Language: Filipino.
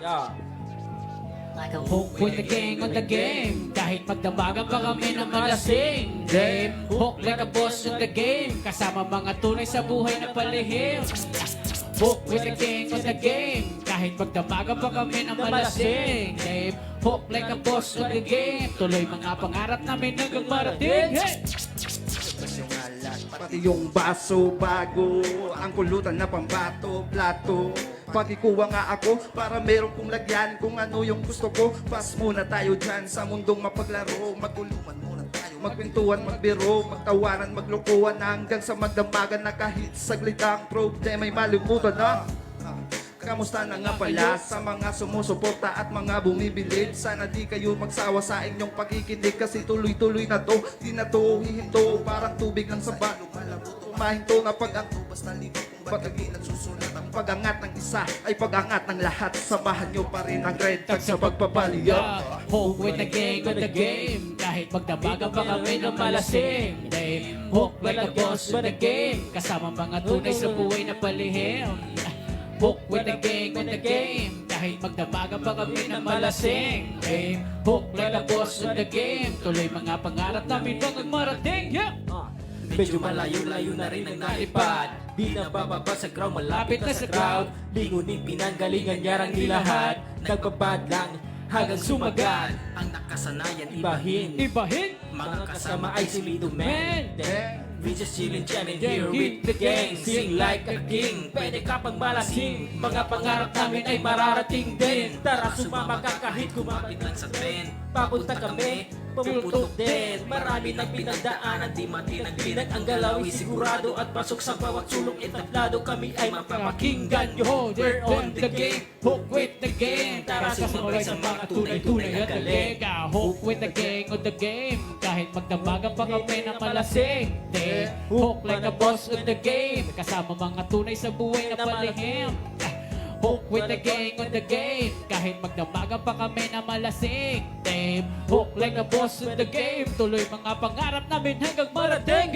Yeah. Hook with the gang on the game. Kahit magdamagan pa kami ng malasing game. Hook like a boss on the game. Kasama mga tunay sa buhay na palihim. Hook with the gang on the game. Kahit magdamagan pa kami ng malasing game. Hook like a boss on the game. Tuloy mga pangarap namin hanggang marating. Hey! Pati yung baso bago, ang kulutan na pambato, plato. Pati kuha nga ako para meron kong lagyan kung ano yung gusto ko. Pas muna tayo dyan sa mundong mapaglaro. Magtulungan muna tayo, magpintuan, magbiro, magtawanan, maglukuhan hanggang sa magdamagan na kahit saglit ang problema ay malimutan na. Kamusta na nga pala sa mga sumusuporta at mga bumibilid? Sana di kayo magsawa sa inyong pakikinig kasi tuloy-tuloy na to. Di na to hihinto, parang tubig lang sa balo. Umahinto na pag-anto, basta ligo kung bagay nagsusulat. Ang pag-angat ng isa ay pag-angat ng lahat. Samahan nyo pa rin ang red tag sa pagpapaliya. Hook with the gang on the game. Kahit magdamagan pa kami ng malasing game. Hook like a boss on the game. Kasama mga tunay sa buhay na palihim. Hook with the gang on the game. Kahit magdamagan pa kami ng malasing game. Hook like a boss on the game. Tuloy mga pangarap namin hanggang marating. Yeah! Medyo malayo-layo na rin ang naipad. Di na bababa sa crowd, malapit na sa crowd. Lingunin pinanggalingan yarang nilahad. Nagpapad lang hanggang sumagat. Ang nakasanayan ibahin. Ibahin! Mga kasama ay silito Man! man. We just chillin' jamming here with the gang. Sing like a king, pwede ka pang malasing. Mga pangarap namin ay mararating din. Tara sumama ka kahit kumapit lang sa trend. Papunta kami, pumuputok din. Marami nang pinagdaanan, di matinag-tinag ang galawi sigurado. At pasok sa bawat sulok entablado, kami ay mapapakinggan. Yo, we're on the game. Hook with the game. Tara sumabay sa mga tunay-tunay at galing. Hook with the gang on the game. Kahit magdamagan pa kami ng malasing day. Hook like a boss on the game. Kasama mga tunay sa buhay na palihim. Hook with the gang on the game. Kahit magdamagan pa kami ng malasing day. Hook like a boss on the game. Tuloy mga pangarap namin hanggang marating.